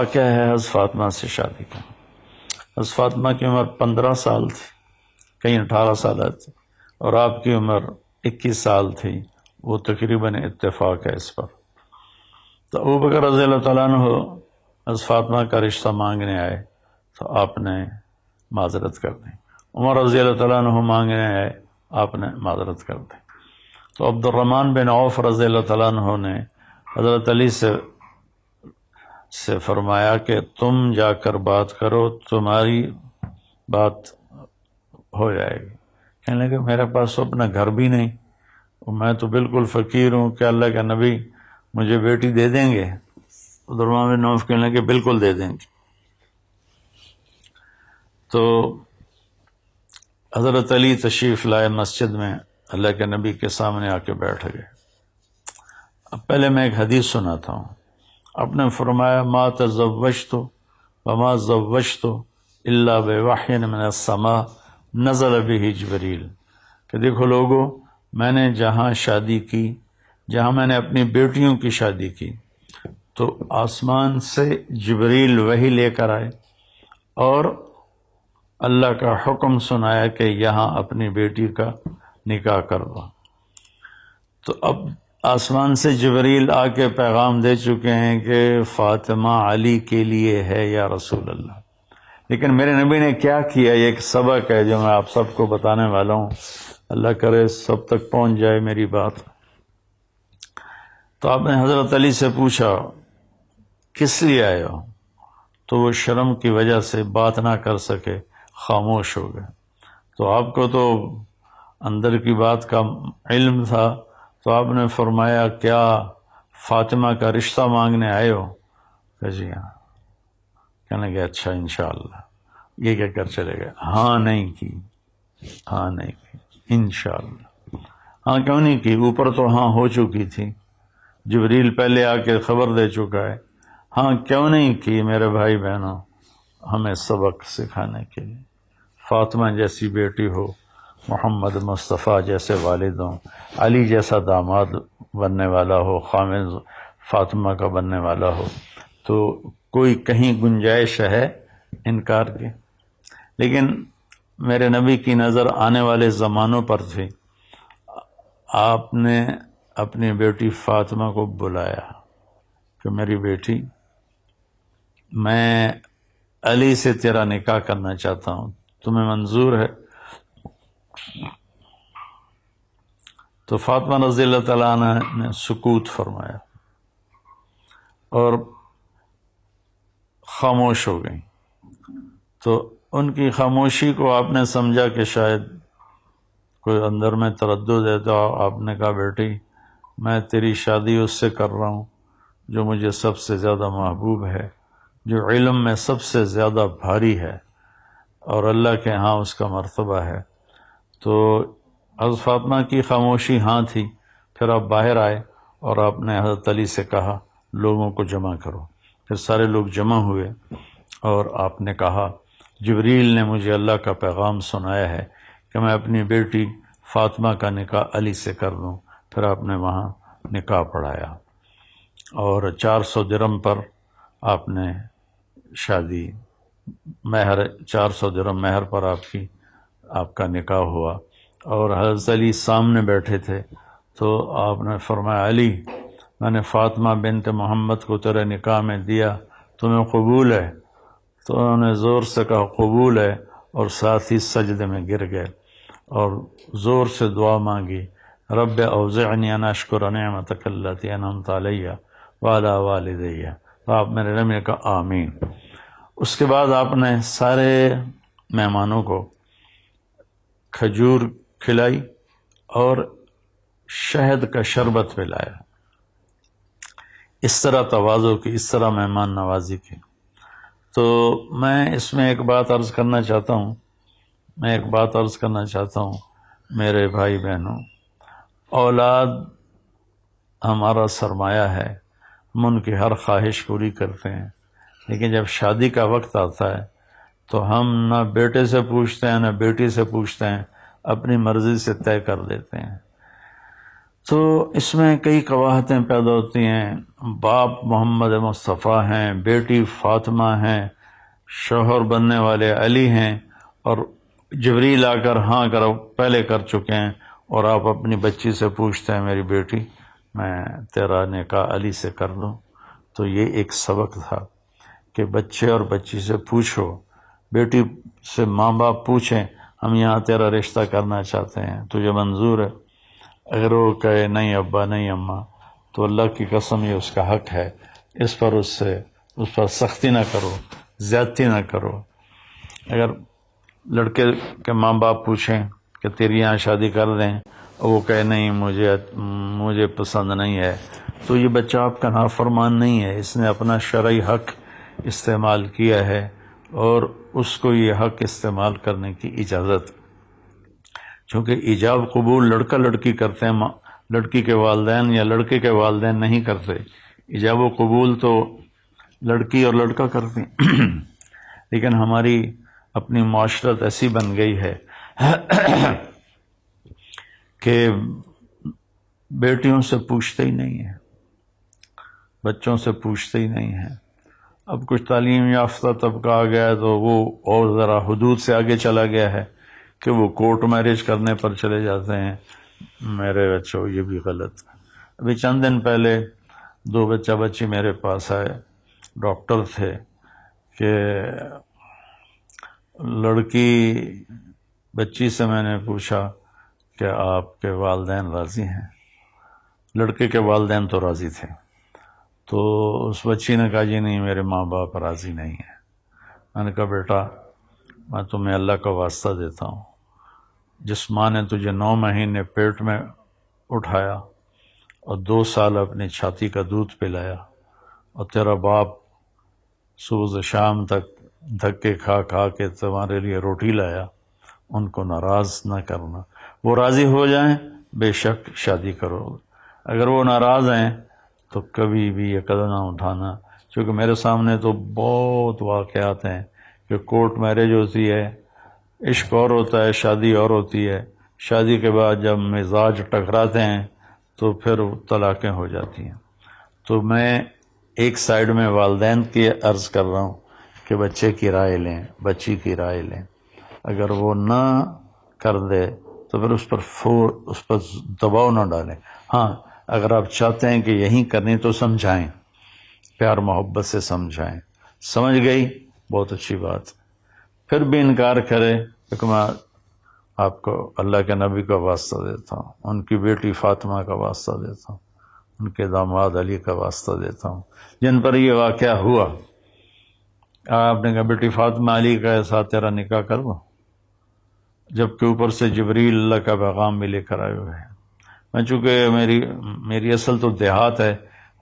واقعہ ہے حضرت فاطمہ سے شادی کا۔ حضرت فاطمہ کی عمر 15 سال تھی، کہیں 18 سال تھی، اور آپ کی عمر 21 سال تھی، وہ تقریباً اتفاق ہے اس پر۔ تو ابوبکر رضی اللہ تعالیٰ عنہ حضرت فاطمہ کا رشتہ مانگنے آئے تو آپ نے معذرت کر دی، عمر رضی اللہ تعالیٰ عنہ مانگنے آئے، آپ نے معذرت کر دی۔ تو عبد الرحمن بن عوف رضی اللہ تعالیٰ عنہ نے حضرت علی سے فرمایا کہ تم جا کر بات کرو، تمہاری بات ہو جائے گی۔ کہنے لگے میرے پاس اپنا گھر بھی نہیں، میں تو بالکل فقیر ہوں، کہ اللہ کے نبی مجھے بیٹی دے دیں گے؟ عبد الرحمن بن عوف کہنے لگے بالکل دے دیں گے۔ تو حضرت علی تشریف لائے مسجد میں، اللہ کے نبی کے سامنے آ کے بیٹھ گئے۔ اب پہلے میں ایک حدیث سناتا ہوں۔ آپ نے فرمایا ما تزوجت وما زوجت الا بوحی من السماء نزل به جبریل، کہ دیکھو لوگو، میں نے جہاں شادی کی، جہاں میں نے اپنی بیٹیوں کی شادی کی، تو آسمان سے جبریل وحی لے کر آئے اور اللہ کا حکم سنایا کہ یہاں اپنی بیٹی کا نکاح کر دو۔ تو اب آسمان سے جبریل آ کے پیغام دے چکے ہیں کہ فاطمہ علی کے لیے ہے یا رسول اللہ، لیکن میرے نبی نے کیا کیا، یہ ایک سبق ہے جو میں آپ سب کو بتانے والا ہوں، اللہ کرے سب تک پہنچ جائے میری بات۔ تو آپ نے حضرت علی سے پوچھا کس لیے آئے ہو؟ تو وہ شرم کی وجہ سے بات نہ کر سکے، خاموش ہو گئے۔ تو آپ کو تو اندر کی بات کا علم تھا، تو آپ نے فرمایا کیا فاطمہ کا رشتہ مانگنے آئے ہو؟ کہ جی ہاں۔ کہنے لگے اچھا انشاءاللہ، یہ کہہ کر چلے گئے۔ ہاں نہیں کی، ہاں نہیں کی، انشاءاللہ۔ ہاں کیوں نہیں کی؟ اوپر تو ہاں ہو چکی تھی، جبریل پہلے آ کے خبر دے چکا ہے۔ ہاں کیوں نہیں کی میرے بھائی بہنوں؟ ہمیں سبق سکھانے کے لیے۔ فاطمہ جیسی بیٹی ہو، محمد مصطفیٰ جیسے والد ہوں، علی جیسا داماد بننے والا ہو، خامد فاطمہ کا بننے والا ہو، تو کوئی کہیں گنجائش ہے انکار کی؟ لیکن میرے نبی کی نظر آنے والے زمانوں پر تھی۔ آپ نے اپنی بیٹی فاطمہ کو بلایا کہ میری بیٹی، میں علی سے تیرا نکاح کرنا چاہتا ہوں، تمہیں منظور ہے؟ تو فاطمہ رضی اللہ تعالیٰ عنہ نے سکوت فرمایا اور خاموش ہو گئی۔ تو ان کی خاموشی کو آپ نے سمجھا کہ شاید کوئی اندر میں تردد ہے، تو آپ نے کہا بیٹی میں تیری شادی اس سے کر رہا ہوں جو مجھے سب سے زیادہ محبوب ہے، جو علم میں سب سے زیادہ بھاری ہے اور اللہ کے ہاں اس کا مرتبہ ہے۔ تو حضرت فاطمہ کی خاموشی ہاں تھی۔ پھر آپ باہر آئے اور آپ نے حضرت علی سے کہا لوگوں کو جمع کرو۔ پھر سارے لوگ جمع ہوئے اور آپ نے کہا جبریل نے مجھے اللہ کا پیغام سنایا ہے کہ میں اپنی بیٹی فاطمہ کا نکاح علی سے کر دوں۔ پھر آپ نے وہاں نکاح پڑھایا اور 400 درم پر آپ نے شادی، مہر 400 درم مہر پر آپ کا نکاح ہوا۔ اور حضرت علی سامنے بیٹھے تھے، تو آپ نے فرمایا علی میں نے فاطمہ بنت محمد کو تیرے نکاح میں دیا، تمہیں قبول ہے؟ تو انہوں نے زور سے کہا قبول ہے، اور ساتھ ہی سجدے میں گر گئے اور زور سے دعا مانگی رب اوزعنی ان اشکر نعمتک التی انعمت علی وعلی والدی۔ تو آپ میرے نبی نے کہا آمین۔ اس کے بعد آپ نے سارے مہمانوں کو کھجور کھلائی اور شہد کا شربت پلایا۔ اس طرح تواضع کی، اس طرح مہمان نوازی کی۔ تو میں اس میں ایک بات عرض کرنا چاہتا ہوں میرے بھائی بہنوں، اولاد ہمارا سرمایہ ہے، ہم ان کی ہر خواہش پوری کرتے ہیں، لیکن جب شادی کا وقت آتا ہے تو ہم نہ بیٹے سے پوچھتے ہیں نہ بیٹی سے پوچھتے ہیں، اپنی مرضی سے طے کر دیتے ہیں۔ تو اس میں کئی قباحتیں پیدا ہوتی ہیں. باپ محمد مصطفیٰ ہیں، بیٹی فاطمہ ہیں، شوہر بننے والے علی ہیں، اور جبریل آ کر ہاں کرو پہلے کر چکے ہیں، اور آپ اپنی بچی سے پوچھتے ہیں میری بیٹی میں تیرا نکاح علی سے کر دوں. تو یہ ایک سبق تھا کہ بچے اور بچی سے پوچھو، بیٹی سے ماں باپ پوچھیں ہم یہاں تیرا رشتہ کرنا چاہتے ہیں، تجھے منظور ہے؟ اگر وہ کہے نہیں ابا نہیں اماں، تو اللہ کی قسم یہ اس کا حق ہے، اس پر سختی نہ کرو، زیادتی نہ کرو. اگر لڑکے کے ماں باپ پوچھیں کہ تیری یہاں شادی کر دیں اور وہ کہے نہیں مجھے پسند نہیں ہے، تو یہ بچہ آپ کا نافرمان نہیں ہے، اس نے اپنا شرعی حق استعمال کیا ہے اور اس کو یہ حق استعمال کرنے کی اجازت. چونکہ ایجاب قبول لڑکا لڑکی کرتے ہیں، لڑکی کے والدین یا لڑکے کے والدین نہیں کرتے. ایجاب و قبول تو لڑکی اور لڑکا کرتے ہیں. لیکن ہماری اپنی معاشرت ایسی بن گئی ہے کہ بیٹیوں سے پوچھتے ہی نہیں ہیں، بچوں سے پوچھتے ہی نہیں ہیں. اب کچھ تعلیم یافتہ طبقہ آ گیا ہے تو وہ اور ذرا حدود سے آگے چلا گیا ہے کہ وہ کورٹ میرج کرنے پر چلے جاتے ہیں. میرے بچوں یہ بھی غلط ہے. ابھی چند دن پہلے 2 بچہ بچی میرے پاس آئے، ڈاکٹر تھے، کہ لڑکی بچی سے میں نے پوچھا کہ آپ کے والدین راضی ہیں؟ لڑکے کے والدین تو راضی تھے. تو اس بچی نے کہا جی نہیں میرے ماں باپ راضی نہیں ہیں. میں نے کہا بیٹا میں تمہیں اللہ کا واسطہ دیتا ہوں، جس ماں نے تجھے 9 مہینے پیٹ میں اٹھایا اور 2 سال اپنی چھاتی کا دودھ پلایا، اور تیرا باپ صبح سے شام تک دھکے کھا کھا کے تمہارے لیے روٹی لایا، ان کو ناراض نہ کرنا. وہ راضی ہو جائیں بے شک شادی کرو، اگر وہ ناراض ہیں تو کبھی بھی یہ قدم نہ اٹھانا. کیونکہ میرے سامنے تو بہت واقعات ہیں کہ کورٹ میرج ہوتی ہے، عشق اور ہوتا ہے، شادی اور ہوتی ہے. شادی کے بعد جب مزاج ٹکراتے ہیں تو پھر طلاقیں ہو جاتی ہیں. تو میں ایک سائیڈ میں والدین کی عرض کر رہا ہوں کہ بچے کی رائے لیں، بچی کی رائے لیں. اگر وہ نہ کر دے تو پھر اس پر دباؤ نہ ڈالیں. ہاں اگر آپ چاہتے ہیں کہ یہی کرنی تو سمجھائیں، پیار محبت سے سمجھائیں. سمجھ گئی بہت اچھی بات. پھر بھی انکار کرے کہ میں آپ کو اللہ کے نبی کا واسطہ دیتا ہوں، ان کی بیٹی فاطمہ کا واسطہ دیتا ہوں، ان کے داماد علی کا واسطہ دیتا ہوں جن پر یہ واقعہ ہوا. آپ نے کہا بیٹی فاطمہ علی کا ساتھ تیرا نکاح کر دو، جبکہ اوپر سے جبریل اللہ کا پیغام بھی لے کر آئے ہوئے ہیں. میں چونکہ میری اصل تو دیہات ہے،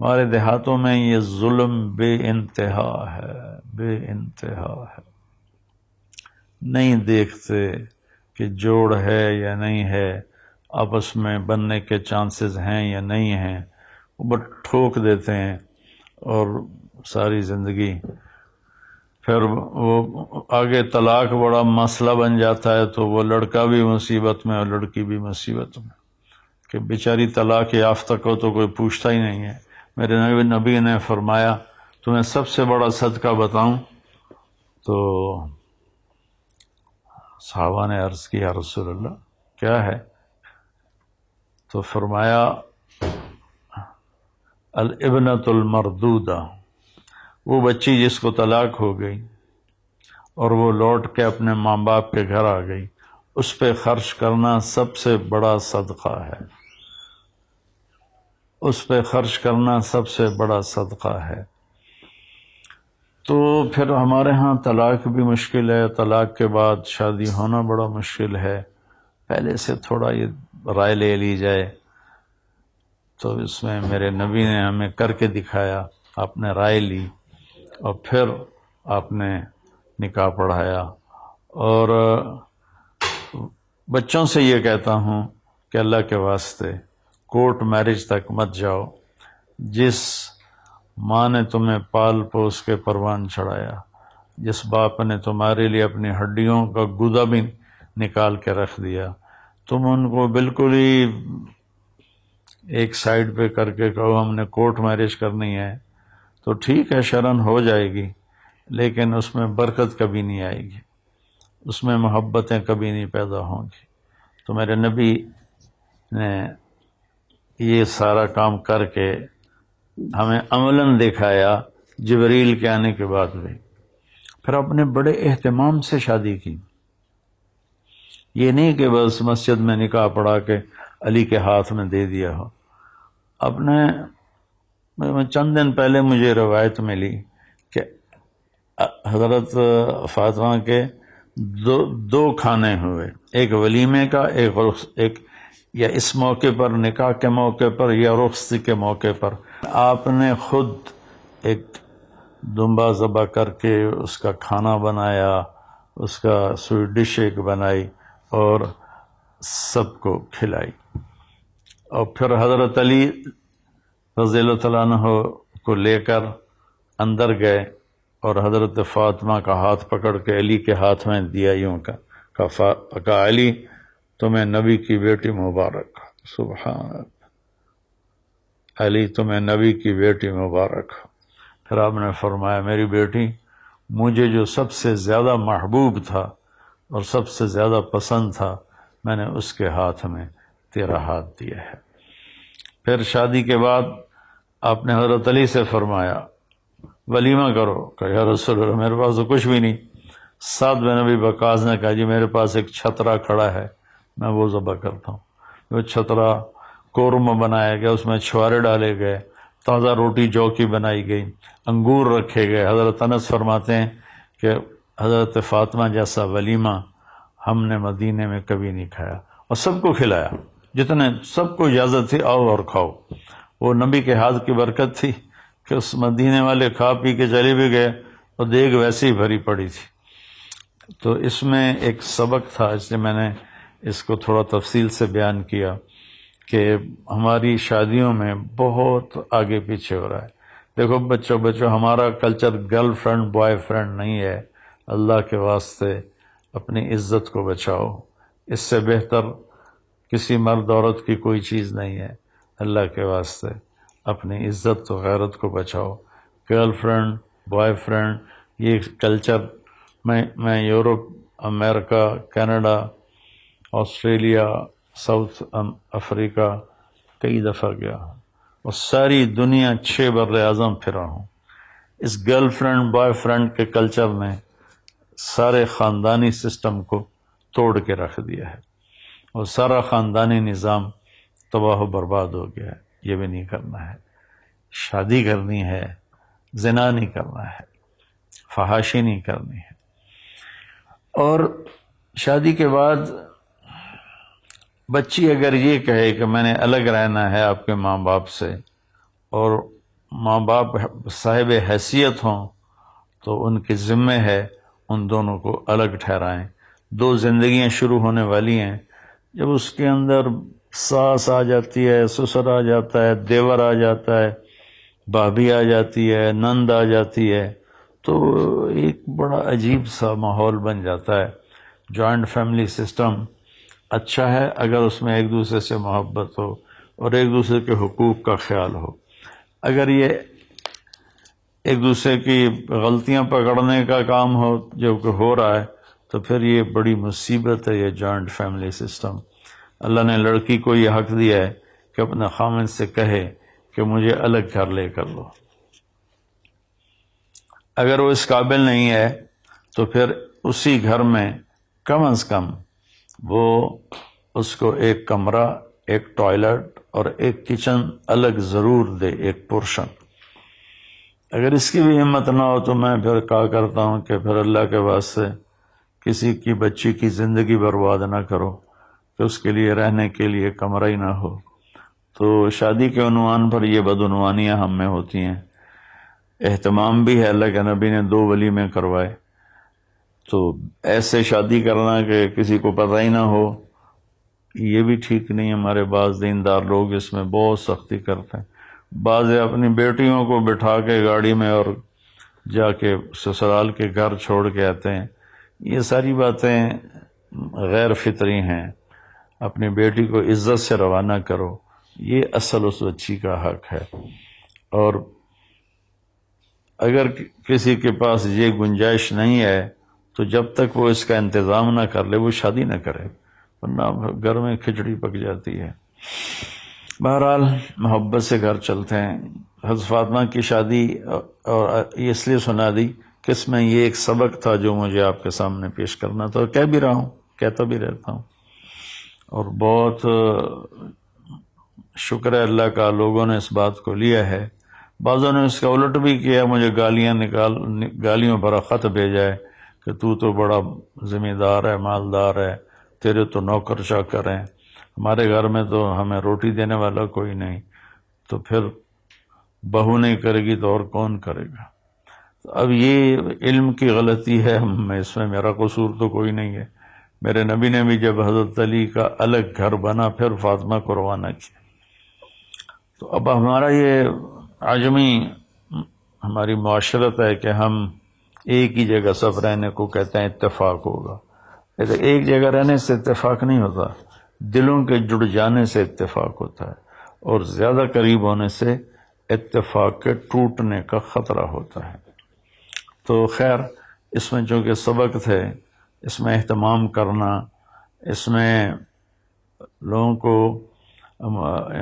ہمارے دیہاتوں میں یہ ظلم بے انتہا ہے، بے انتہا ہے. نہیں دیکھتے کہ جوڑ ہے یا نہیں ہے، آپس میں بننے کے چانسز ہیں یا نہیں ہیں، وہ بس ٹھوک دیتے ہیں اور ساری زندگی. پھر وہ آگے طلاق بڑا مسئلہ بن جاتا ہے تو وہ لڑکا بھی مصیبت میں اور لڑکی بھی مصیبت میں کہ بیچاری طلاق یافتہ کو تو کوئی پوچھتا ہی نہیں ہے. میرے نبی نے فرمایا تمہیں سب سے بڑا صدقہ بتاؤں؟ تو صحابہ نے عرض کی یا رسول اللہ کیا ہے؟ تو فرمایا الابنۃ المردودہ، وہ بچی جس کو طلاق ہو گئی اور وہ لوٹ کے اپنے ماں باپ کے گھر آ گئی، اس پہ خرچ کرنا سب سے بڑا صدقہ ہے. اس پہ خرچ کرنا سب سے بڑا صدقہ ہے. تو پھر ہمارے ہاں طلاق بھی مشکل ہے، طلاق کے بعد شادی ہونا بڑا مشکل ہے. پہلے سے تھوڑا یہ رائے لے لی جائے تو اس میں میرے نبی نے ہمیں کر کے دکھایا. آپ نے رائے لی اور پھر آپ نے نکاح پڑھایا. اور بچوں سے یہ کہتا ہوں کہ اللہ کے واسطے کورٹ میرج تک مت جاؤ. جس ماں نے تمہیں پال پوس کے پروان چڑھایا، جس باپ نے تمہارے لیے اپنی ہڈیوں کا گودا بھی نکال کے رکھ دیا، تم ان کو بالکل ہی ایک سائڈ پہ کر کے کہو ہم نے کورٹ میرج کرنی ہے تو ٹھیک ہے، شرعاً ہو جائے گی، لیکن اس میں برکت کبھی نہیں آئے گی، اس میں محبتیں کبھی نہیں پیدا ہوں گی۔ تو میرے نبی نے یہ سارا کام کر کے ہمیں عملاً دکھایا جبریل کے آنے کے بعد بھی۔ پھر آپ نے بڑے اہتمام سے شادی کی، یہ نہیں کہ بس مسجد میں نکاح پڑھا کے علی کے ہاتھ میں دے دیا ہو۔ آپ نے چند دن پہلے مجھے روایت ملی کہ حضرت فاطمہ کے دو کھانے ہوئے، ایک ولیمے کا، ایک یا اس موقع پر نکاح کے موقع پر یا رخصتی کے موقع پر آپ نے خود ایک دمبا ذبح کر کے اس کا کھانا بنایا، اس کا سویٹ ڈش ایک بنائی اور سب کو کھلائی۔ اور پھر حضرت علی رضی اللہ تعالیٰ عنہ کو لے کر اندر گئے اور حضرت فاطمہ کا ہاتھ پکڑ کے علی کے ہاتھ میں دیا، یوں کہا علی تمہیں نبی کی بیٹی مبارک، سبحان اللہ، علی تمہیں نبی کی بیٹی مبارک۔ پھر آپ نے فرمایا میری بیٹی، مجھے جو سب سے زیادہ محبوب تھا اور سب سے زیادہ پسند تھا، میں نے اس کے ہاتھ میں تیرا ہاتھ دیا ہے۔ پھر شادی کے بعد آپ نے حضرت علی سے فرمایا ولیمہ کرو، کہ یا رسول اللہ میرے پاس تو کچھ بھی نہیں۔ سعد بن ابی وقاص نے کہا جی میرے پاس ایک چھترا کھڑا ہے، میں وہ ذبح کرتا ہوں۔ وہ چھترا قورمہ بنایا گیا، اس میں چھوارے ڈالے گئے، تازہ روٹی جو کی بنائی گئی، انگور رکھے گئے۔ حضرت انس فرماتے ہیں کہ حضرت فاطمہ جیسا ولیمہ ہم نے مدینے میں کبھی نہیں کھایا، اور سب کو کھلایا، جتنے سب کو اجازت تھی آؤ اور کھاؤ۔ وہ نبی کے ہاتھ کی برکت تھی کہ اس مدینے والے کھا پی کے چلے بھی گئے اور دیگ ویسے ہی بھری پڑی تھی۔ تو اس میں ایک سبق تھا، اس لیے میں نے اس کو تھوڑا تفصیل سے بیان کیا کہ ہماری شادیوں میں بہت آگے پیچھے ہو رہا ہے۔ دیکھو بچوں ہمارا culture girl friend boy friend نہیں ہے۔ اللہ کے واسطے اپنی عزت کو بچاؤ، اس سے بہتر کسی مرد عورت کی کوئی چیز نہیں ہے۔ اللہ کے واسطے اپنی عزت و غیرت کو بچاؤ۔ گرل فرینڈ بوائے فرینڈ یہ کلچر میں یورپ، امریکہ، کینیڈا، آسٹریلیا، ساؤتھ افریقہ کئی دفعہ گیا ہوں اور ساری دنیا 6 بر اعظم پھرا ہوں۔ اس گرل فرینڈ بوائے فرینڈ کے کلچر نے سارے خاندانی سسٹم کو توڑ کے رکھ دیا ہے اور سارا خاندانی نظام تباہ و برباد ہو گیا ہے۔ یہ بھی نہیں کرنا ہے، شادی کرنی ہے، زنا نہیں کرنا ہے، فحاشی نہیں کرنی ہے۔ اور شادی کے بعد بچی اگر یہ کہے کہ میں نے الگ رہنا ہے آپ کے ماں باپ سے، اور ماں باپ صاحب حیثیت ہوں تو ان کے ذمے ہے ان دونوں کو الگ ٹھہرائیں۔ 2 زندگیاں شروع ہونے والی ہیں، جب اس کے اندر ساس آ جاتی ہے، سسر آ جاتا ہے، دیور آ جاتا ہے، بھابھی آ جاتی ہے، نند آ جاتی ہے، تو ایک بڑا عجیب سا ماحول بن جاتا ہے۔ جوائنٹ فیملی سسٹم اچھا ہے اگر اس میں ایک دوسرے سے محبت ہو اور ایک دوسرے کے حقوق کا خیال ہو۔ اگر یہ ایک دوسرے کی غلطیاں پکڑنے کا کام ہو جو کہ ہو رہا ہے تو پھر یہ بڑی مصیبت ہے، یہ جوائنٹ فیملی سسٹم۔ اللہ نے لڑکی کو یہ حق دیا ہے کہ اپنے خامن سے کہے کہ مجھے الگ گھر لے کر لو۔ اگر وہ اس قابل نہیں ہے تو پھر اسی گھر میں کم از کم وہ اس کو ایک کمرہ، ایک ٹوائلٹ اور ایک کچن الگ ضرور دے، ایک پورشن۔ اگر اس کی بھی ہمت نہ ہو تو میں پھر کہا کرتا ہوں کہ پھر اللہ کے واسطے کسی کی بچی کی زندگی برباد نہ کرو کہ اس کے لیے رہنے کے لیے کمرہ ہی نہ ہو۔ تو شادی کے عنوان پر یہ بدعنوانیاں ہم میں ہوتی ہیں۔ اہتمام بھی ہے، اللہ کے نبی نے 2 ولیمے کروائے، تو ایسے شادی کرنا کہ کسی کو پتہ ہی نہ ہو، یہ بھی ٹھیک نہیں۔ ہمارے بعض دیندار لوگ اس میں بہت سختی کرتے ہیں۔ بعض اپنی بیٹیوں کو بٹھا کے گاڑی میں اور جا کے سسرال کے گھر چھوڑ کے آتے ہیں۔ یہ ساری باتیں غیر فطری ہیں۔ اپنی بیٹی کو عزت سے روانہ کرو، یہ اصل اس بچی کا حق ہے. اور اگر کسی کے پاس یہ گنجائش نہیں ہے تو جب تک وہ اس کا انتظام نہ کر لے وہ شادی نہ کرے، ورنہ گھر میں کھچڑی پک جاتی ہے. بہرحال محبت سے گھر چلتے ہیں. حضرت فاطمہ کی شادی اور اس لیے سنا دی کہ اس میں یہ ایک سبق تھا جو مجھے آپ کے سامنے پیش کرنا تھا. کہہ بھی رہا ہوں، کہتا بھی رہتا ہوں، اور بہت شکر ہے اللہ کا لوگوں نے اس بات کو لیا ہے. بعضوں نے اس کا الٹ بھی کیا، مجھے گالیوں بھرا خط بھیجا ہے کہ تو بڑا ذمہ دار ہے، مالدار ہے، تیرے تو نوکر چاکر ہیں، ہمارے گھر میں تو ہمیں روٹی دینے والا کوئی نہیں، تو پھر بہو نہیں کرے گی تو اور کون کرے گا. اب یہ علم کی غلطی ہے، اس میں میرا قصور تو کوئی نہیں ہے. میرے نبی نے بھی جب حضرت علی کا الگ گھر بنا پھر فاطمہ کو روانہ کیا. تو اب ہمارا یہ عجمی ہماری معاشرت ہے کہ ہم ایک ہی جگہ سب رہنے کو کہتے ہیں اتفاق ہوگا. ایک جگہ رہنے سے اتفاق نہیں ہوتا، دلوں کے جڑ جانے سے اتفاق ہوتا ہے، اور زیادہ قریب ہونے سے اتفاق کے ٹوٹنے کا خطرہ ہوتا ہے. تو خیر، اس میں چونکہ سبق تھے، اس میں اہتمام کرنا، اس میں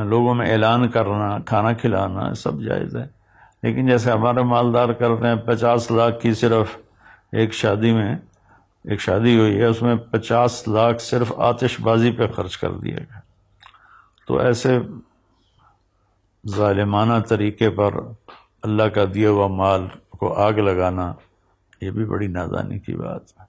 لوگوں میں اعلان کرنا، کھانا کھلانا سب جائز ہے. لیکن جیسے ہمارے مالدار کرتے ہیں 50 لاکھ کی صرف ایک شادی ہوئی ہے، اس میں 50 لاکھ صرف آتش بازی پہ خرچ کر دیا گیا. تو ایسے ظالمانہ طریقے پر اللہ کا دیا ہوا مال کو آگ لگانا، یہ بھی بڑی نادانی کی بات ہے.